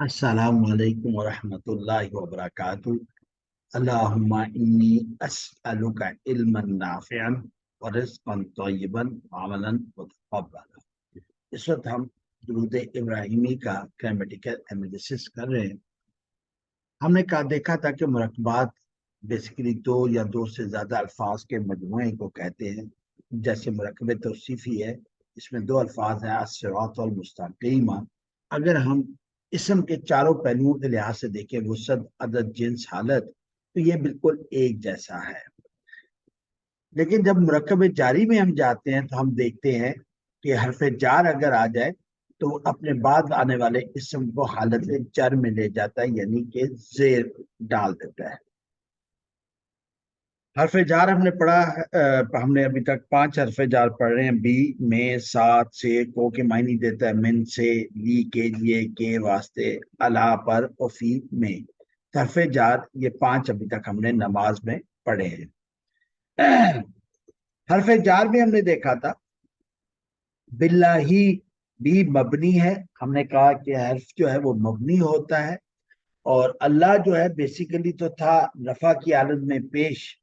अस्सलामु अलैकुम वरहमतुल्लाहि वबरकातुहू। अल्लाहुम्मा इन्नी अस्अलुका इल्मन नाफ़िअन व रिज़्क़न तय्यिबन व अमलन मुतक़ब्बला। इस वक्त हम दुरूद इब्राहिमी का ग्रामेटिकल एनालिसिस कर रहे हैं। हमने कहा देखा था कि मुरक्कबात बेसिकली दो या दो से ज्यादा अल्फाज के मजमूए को कहते हैं। जैसे मुरक्कब तौसीफी है, इसमें दो अल्फाज हैं, अस्सिरात वल मुस्तकीमा। अगर हम इसम के चारों पहलुओं के लिहाज से देखें, वसअत, अदद, जिन्स, हालत, तो ये बिल्कुल एक जैसा है। लेकिन जब मुरक्कब जारी में हम जाते हैं तो हम देखते हैं कि हरफ जार अगर आ जाए तो अपने बाद आने वाले इसम को हालत जर में ले जाता है, यानी कि जेर डाल देता है। हरफ जार हमने पढ़ा, हमने अभी तक 5 हरफ जार पढ़ रहे हैं। बी, में, साथ, से, को के मायने देता है मिन, से, ली, के लिए, के वास्ते, अला, पर, और फी, में। हरफ जार ये 5 अभी तक हमने नमाज में पढ़े हैं। हरफ जार में हमने देखा था बिल्लाही भी मबनी है। हमने कहा कि हर्फ जो है वो मबनी होता है, और अल्लाह जो है बेसिकली तो था रफा की हालत में पेश।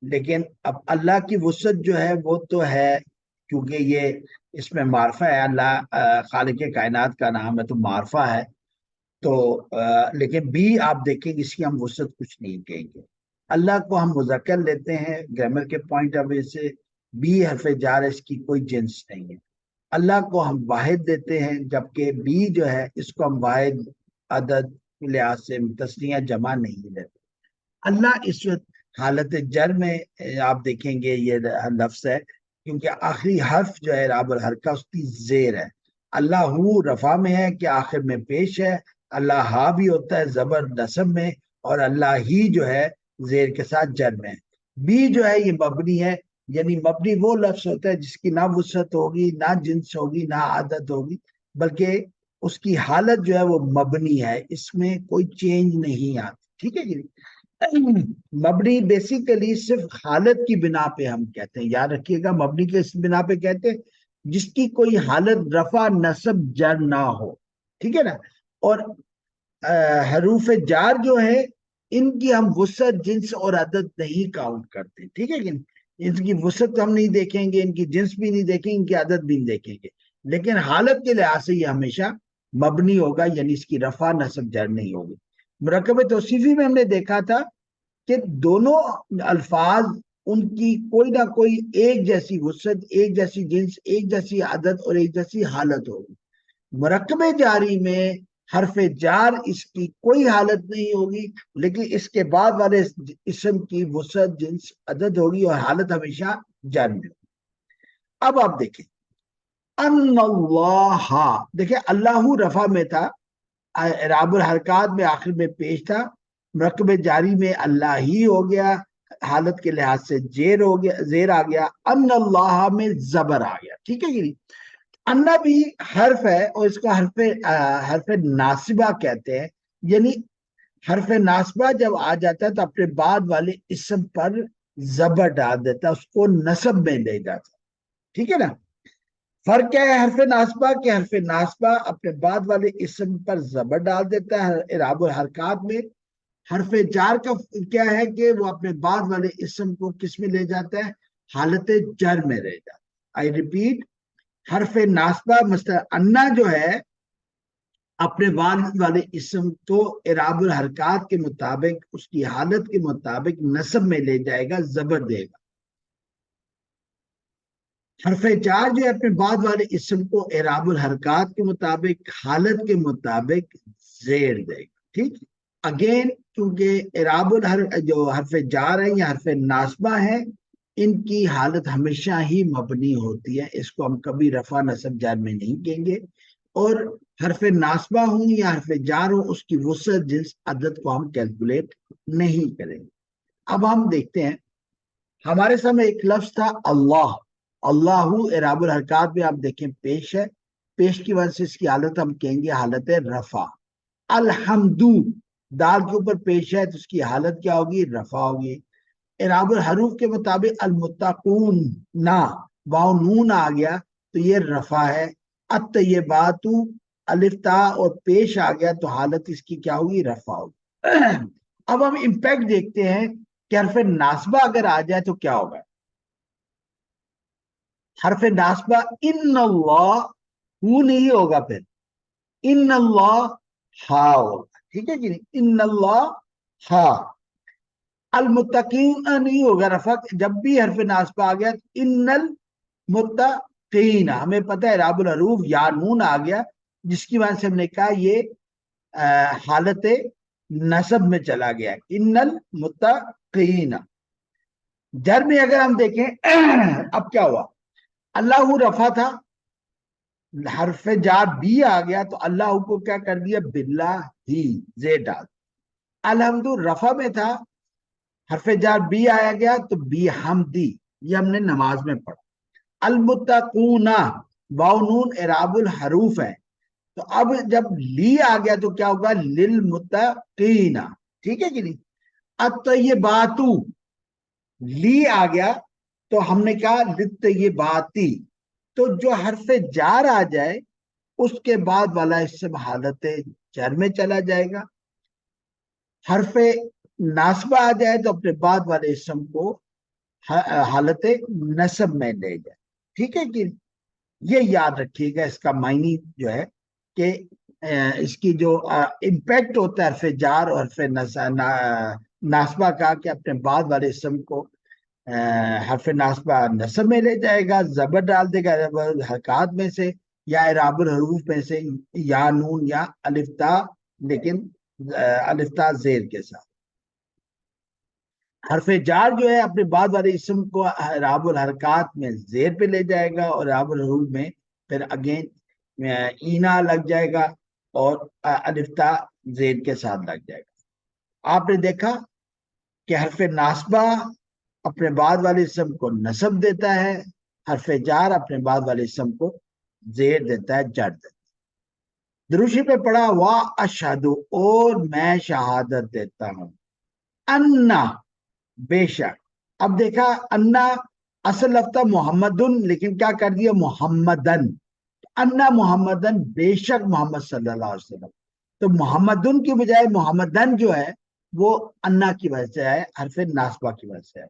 लेकिन अब अल्लाह की वसअत जो है वो तो है, क्योंकि ये इसमें मारफा है। अल्लाह खालिक कायनात का नाम है तो मारफा है। तो लेकिन बी आप देखेंगे इसकी हम वसअत कुछ नहीं कहेंगे। अल्लाह को हम मुज़क्कर लेते हैं ग्रामर के पॉइंट ऑफ व्यू से। बी हरफ जार है, इसकी कोई जिन्स नहीं है। अल्लाह को हम वाहिद देते हैं, जबकि बी जो है इसको हम वाहिद, अदद के लिहाज से तस्निया जमा नहीं लेते। अल्लाह इस वक्त हालत जर में आप देखेंगे ये लफ्ज है, क्योंकि आखिरी हर्फ जो है राब हरका उसकी जेर है। अल्लाह रफा में है कि आखिर में पेश है। अल्लाह हा भी होता है जबर नसब में, और अल्लाह ही जो है जेर के साथ जर में है। बी जो है ये मबनी है, यानी मबनी वो लफ्ज होता है जिसकी ना वसअत होगी, ना जिन्स होगी, ना आदत होगी, बल्कि उसकी हालत जो है वो मबनी है, इसमें कोई चेंज नहीं आती। ठीक है जी। मबनी बेसिकली सिर्फ हालत की बिना पे हम कहते हैं, याद रखिएगा, मबनी के इस बिना पे कहते हैं जिसकी कोई हालत रफा नसब जर ना हो। ठीक है ना। और हरूफ जार जो है इनकी हम वसअत, जिन्स और अदद नहीं काउंट करते। ठीक है कि इनकी वसअत हम नहीं देखेंगे, इनकी जिन्स भी नहीं देखेंगे, इनकी अदद भी नहीं देखेंगे। लेकिन हालत के लिहाज से ये हमेशा मबनी होगा, यानी इसकी रफा नसब जर नहीं होगी। मुरक्कब तौसीफी में हमने देखा था कि दोनों अल्फाज उनकी कोई ना कोई एक जैसी वसअत, एक जैसी जिन्स, एक जैसी आदत और एक जैसी हालत होगी। मुरक्कब जारी में हरफ जार इसकी कोई हालत नहीं होगी, लेकिन इसके बाद वाले इसम की वसअत, जिन्स, अदद होगी, और हालत हमेशा जार में होगी। अब आप देखें अल्लाह, देखिए अल्लाह रफा में था, राबुल हरकात में आखिर में पेश था। मुरक्कब जारी में अल्लाह ही हो गया, हालत के लिहाज से जेर हो गया, जेर आ गया। अल्लाह में जबर आ गया। ठीक है कि नहीं। अन्ना भी हर्फ है, और इसको हर्फ नासिबा कहते हैं। यानी हर्फ नासिबा जब आ जाता है तो अपने बाद वाले इसम पर जबर डाल देता है, उसको नसब में ले जाता है। ठीक है ना। फर्क क्या है हरफ नासबा के, हरफ नासबा अपने बाद वाले इसम पर जबर डाल देता है इराबुल हरकात में। हरफ जार का क्या है कि वो अपने बाद वाले इसम को किस में ले जाता है, हालत जर में ले जाता है। आई रिपीट, हरफ नासबा मसला अन्ना जो है अपने बाद वाले इसम को इराबुल हरकात के मुताबिक, उसकी हालत के मुताबिक नसब में ले जाएगा, जबर देगा। हरफ जार जो है अपने बाद वाले इसम को एराबुल हरकात के मुताबिक, हालत के मुताबिक जेर देगा। ठीक। अगेन, क्योंकि एराबुल हर जो हरफ जार है या हरफ नासबा है, इनकी हालत हमेशा ही मबनी होती है, इसको हम कभी रफा नसब जार में नहीं कहेंगे। और हरफ नासबा हो या हरफ जार हो, उसकी वसअत, जिन्स, अदद को हम कैलकुलेट नहीं करेंगे। अब हम देखते हैं, हमारे सामने एक लफ्ज था अल्लाह। अल्लाहू एराबुल हरकात में आप देखें पेश है, पेश की वजह से इसकी हालत हम कहेंगे हालत रफा। अलहमदू दाल के ऊपर पेश है तो उसकी हालत क्या होगी, रफा होगी। एराबुल हरूफ के मुताबिक अलमुत्तकून ना, वाव नून आ गया तो ये रफा है। अत्तय्यबातु الف تا اور پیش آ گیا تو حالت اس کی کیا ہوگی؟ رفع ہوگی۔ اب ہم امپیکٹ دیکھتے ہیں کہ حرف ناسبہ اگر آ جائے تو کیا ہوگا۔ حرف ناسبہ ان اللہ، ہو نہیں ہوگا، پھر ان اللہ ہا ہوگا، ٹھیک ہے کہ نہیں؟ ان اللہ ہا۔ المتقین نہیں ہوگا رفع، جب بھی حرف ناسبہ آ گیا ان المتقین، ہمیں پتہ ہے راب الحروف یا نون آ گیا، جس کی وجہ سے ہم نے کہا یہ حالت نصب میں چلا گیا، ان المتقین۔ جر میں اگر ہم دیکھیں اب کیا ہوا، اللہ رفع تھا، حرف جار بی آ گیا تو اللہ کو کیا کر دیا؟ باللہ ہی، زیر ڈال۔ الحمد رفع میں تھا، حرف جار بی آیا گیا تو بی حمدی، یہ ہم نے نماز میں پڑھا۔ المتقون، واو نون اعراب الحروف ہے، تو اب جب لی آ گیا تو کیا ہوگا؟ للمتقین، ٹھیک ہے کہ نہیں؟ الطیباتو، لی آ گیا تو ہم نے کہا للطیباتی، تو جو حرف جار آ جائے اس کے بعد والا اسم حالت جر میں چلا جائے گا، حرف ناسبہ آ جائے تو اپنے بعد والے اسم کو حالت نصب میں لے جائے، ٹھیک ہے کہ یہ یاد رکھیے گا۔ اس کا معنی جو ہے کہ اس کی جو امپیکٹ ہوتا ہے حرف جار اور حرف ناسبہ کا، کہ اپنے بعد والے اسم کو حرف ناسبہ نصب میں لے جائے گا، زبر ڈال دے گا حرکات میں سے یا اعراب الحروف میں سے، یا نون یا الف تا، لیکن الف تا زیر کے ساتھ۔ حرف جار جو ہے اپنے بعد والے اسم کو اعراب الحرکات میں زیر پہ لے جائے گا، اور اعراب الحروف میں پھر اگین اینا لگ جائے گا اور الف تا زیر کے ساتھ لگ جائے گا۔ آپ نے دیکھا کہ حرف ناسبہ اپنے بعد والے اسم کو نصب دیتا ہے، حرف جار اپنے بعد والے اسم کو زیر دیتا ہے، جر دیتا ہے۔ دروشی پہ پڑھا وا اشہدو، اور میں شہادت دیتا ہوں، انا، بے شک۔ اب دیکھا انا اصل لفظ محمدن، لیکن کیا کر دیا؟ محمدن، انا محمدن، بے شک محمد صلی اللہ علیہ وسلم، تو محمدن کی بجائے محمدن جو ہے وہ انا کی وجہ سے ہے، حرف ناسبہ کی وجہ سے ہے۔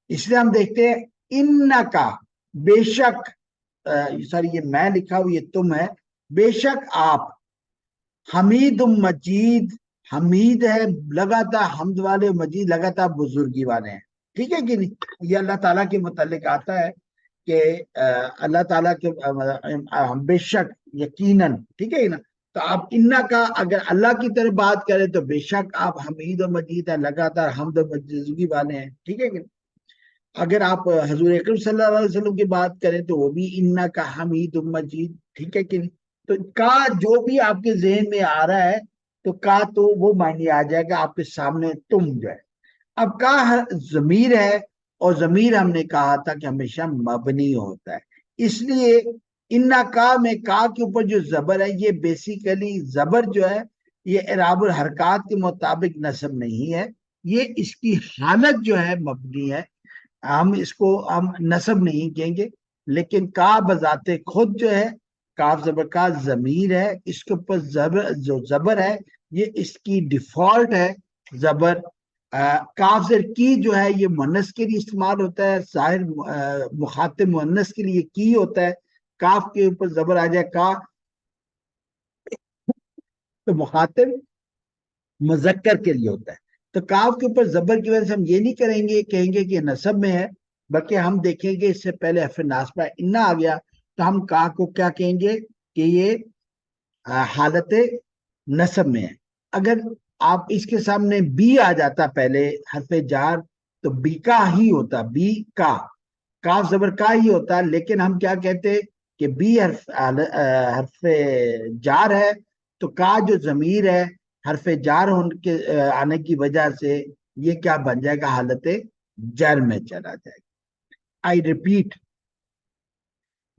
اس لیے ہم دیکھتے ہیں ان کا، بے شک، سوری یہ میں لکھا ہوں یہ تم ہے، بے شک آپ، حمید مجید، حمید ہے لگاتار حمد والے، مجید لگاتار بزرگی والے ہیں، ٹھیک ہے کہ نہیں؟ یہ اللہ تعالیٰ کے متعلق آتا ہے کہ اللہ تعالیٰ کے بے شک، یقیناً، ٹھیک ہے نا؟ تو آپ انا کا اگر اللہ کی طرف بات کریں تو بے شک آپ حمید و مجید ہیں، لگاتار حمد و بزرگی والے ہیں، ٹھیک ہے کہ نہیں؟ اگر آپ حضور اکرم صلی اللہ علیہ وسلم کی بات کریں تو وہ بھی انا کا حمید و مجید، ٹھیک ہے کہ نہیں؟ تو کا جو بھی آپ کے ذہن میں آ رہا ہے تو کا تو وہ معنی آ جائے گا آپ کے سامنے تم جو ہے۔ اب کا ضمیر ہے، اور ضمیر ہم نے کہا تھا کہ ہمیشہ مبنی ہوتا ہے، اس لیے انا کا میں کا کے اوپر جو زبر ہے یہ بیسیکلی زبر جو ہے یہ اعراب الحرکات کے مطابق نصب نہیں ہے، یہ اس کی حالت جو ہے مبنی ہے، ہم اس کو ہم نصب نہیں کہیں گے، لیکن کا بذات خود جو ہے کاف زبر کا ضمیر ہے، اس کے اوپر زبر جو زبر ہے یہ اس کی ڈیفالٹ ہے زبر۔ کاف زر کی جو ہے یہ مؤنث کے لیے استعمال ہوتا ہے، ظاہر مخاطب مؤنث کے لیے کی ہوتا ہے، کاف کے اوپر زبر آ جائے کا تو مخاطب مذکر کے لیے ہوتا ہے، تو کاف کے اوپر زبر کی وجہ سے ہم یہ نہیں کریں گے کہیں گے کہ یہ نصب میں ہے، بلکہ ہم دیکھیں گے اس سے پہلے حرف ناسبہ انا آ گیا تو ہم کا کو کیا کہیں گے کہ یہ حالت نصب میں ہے۔ اگر آپ اس کے سامنے بی آ جاتا پہلے حرف جار تو بی کا ہی ہوتا، بی کا، کاف زبر کا ہی ہوتا، لیکن ہم کیا کہتے کہ بی حرف جار ہے تو کا جو ضمیر ہے حرف جار ہونے کے آنے کی وجہ سے یہ کیا بن جائے گا؟ حالت جر میں چلا جائے گا۔ آئی ریپیٹ،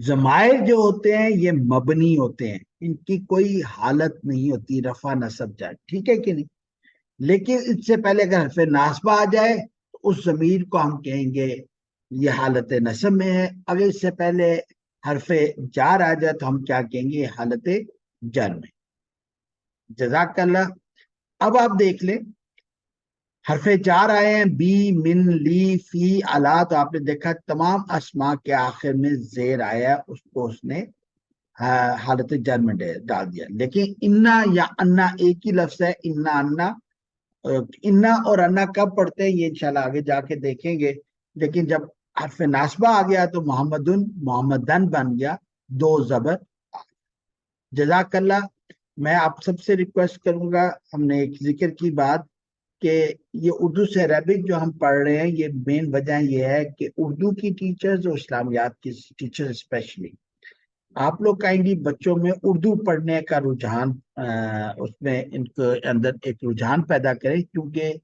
ضمائر جو ہوتے ہیں یہ مبنی ہوتے ہیں، ان کی کوئی حالت نہیں ہوتی رفع نصب جائے، ٹھیک ہے کہ نہیں؟ لیکن اس سے پہلے اگر حرف ناسبہ آ جائے تو اس ضمیر کو ہم کہیں گے یہ حالت نصب میں ہے، اگر اس سے پہلے حرف جار آ جائے تو ہم کیا کہیں گے؟ حالت जर में। जजाकल्ला। अब आप देख लें, हरफे जार आए हैं, बी, मिन, ली, फी, अला, तो आपने देखा तमाम अस्मा के आखिर में जेर आया, उसको उसने हालत जर में डाल दिया। लेकिन इन्ना या अन्ना एक ही लफ्ज है, इन्ना अन्ना। इन्ना और अन्ना कब पढ़ते हैं ये इंशाल्लाह आगे जाके देखेंगे। लेकिन जब हरफ नासबा आ गया तो मोहम्मदुन मोहम्मदन बन गया, दो जबर। जजाकल्ला। मैं आप सबसे रिक्वेस्ट करूंगा, हमने एक जिक्र की बात कि ये उर्दू से अरबिक जो हम पढ़ रहे हैं, ये मेन वजह ये है कि उर्दू की टीचर्स और इस्लामियात की टीचर्स स्पेशली, आप लोग काइंडली बच्चों में उर्दू पढ़ने का रुझान, उसमें इनके अंदर एक रुझान पैदा करें, क्योंकि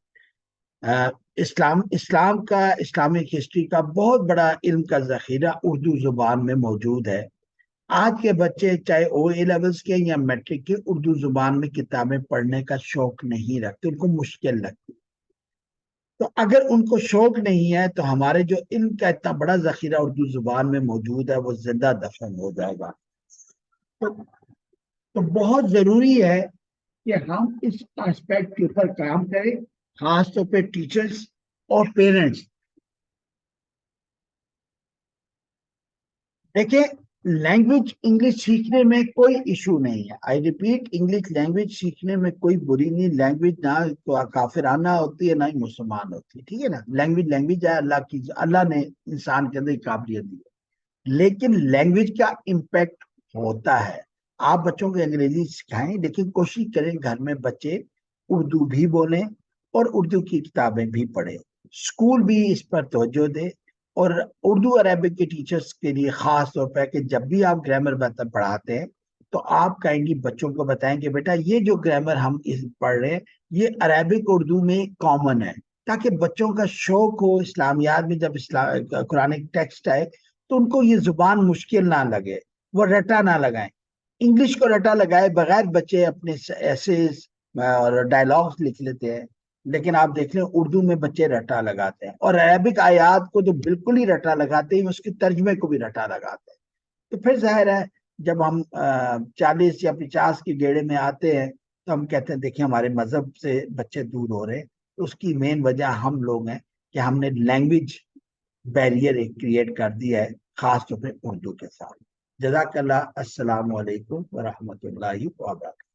इस्लाम इस्लाम का इस्लामिक हिस्ट्री का बहुत बड़ा इल्म का जखीरा उर्दू जुबान में मौजूद है। आज के बच्चे चाहे ओ ए लेवल्स के या मैट्रिक के, उर्दू जुबान में किताबें पढ़ने का शौक नहीं रखते, उनको मुश्किल लगती। तो अगर उनको शौक नहीं है तो हमारे जो इल्म का इतना बड़ा जखीरा उर्दू जुबान में मौजूद है वो जिंदा दफन हो जाएगा। तो, तो बहुत जरूरी है कि हम इस एस्पेक्ट के ऊपर काम करें, खासतौर पे टीचर्स और पेरेंट्स। देखिए, लैंग्वेज इंग्लिश सीखने में कोई इशू नहीं है। आई रिपीट, इंग्लिश लैंग्वेज सीखने में कोई बुरी नहीं। लैंग्वेज ना तो काफिराना होती है ना ही मुसलमान होती है, ठीक है ना। लैंग्वेज लैंग्वेज है, अल्लाह की, अल्लाह ने इंसान के अंदर काबिलियत दी है। लेकिन लैंग्वेज का इम्पैक्ट होता है। आप बच्चों को अंग्रेजी सिखाएं, लेकिन कोशिश करें घर में बच्चे उर्दू भी बोलें और उर्दू की किताबें भी पढ़ें। स्कूल भी इस पर तवज्जो दे। और उर्दू अरबिक के टीचर्स के लिए खास तौर पर कि जब भी आप ग्रामर पढ़ाते हैं तो आप काइंडली बच्चों को बताएं कि बेटा ये जो ग्रामर हम इस पढ़ रहे हैं ये अरबिक उर्दू में कॉमन है, ताकि बच्चों का शौक हो। इस्लामियात में जब कुरानिक टेक्स्ट आए तो उनको ये जुबान मुश्किल ना लगे, वो रटा ना लगाएं। इंग्लिश को रटा लगाए बगैर बच्चे अपने ऐसे और डायलॉग्स लिख लेते हैं। लेकिन आप देख लें उर्दू में बच्चे रटा लगाते हैं, और अरबिक आयात को तो बिल्कुल ही रटा लगाते हैं, उसके तर्जमे को भी रटा लगाते हैं। तो फिर जाहिर है जब हम 40 या 50 के गेड़े में आते हैं तो हम कहते हैं देखिए हमारे मजहब से बच्चे दूर हो रहे हैं। तो उसकी मेन वजह हम लोग हैं कि हमने लैंग्वेज बैरियर एक क्रिएट कर दिया है, खास तौर पे उर्दू के साथ। जज़ाकल्लाह। अस्सलाम वालेकुम व रहमतुल्लाहि व बरकातहू।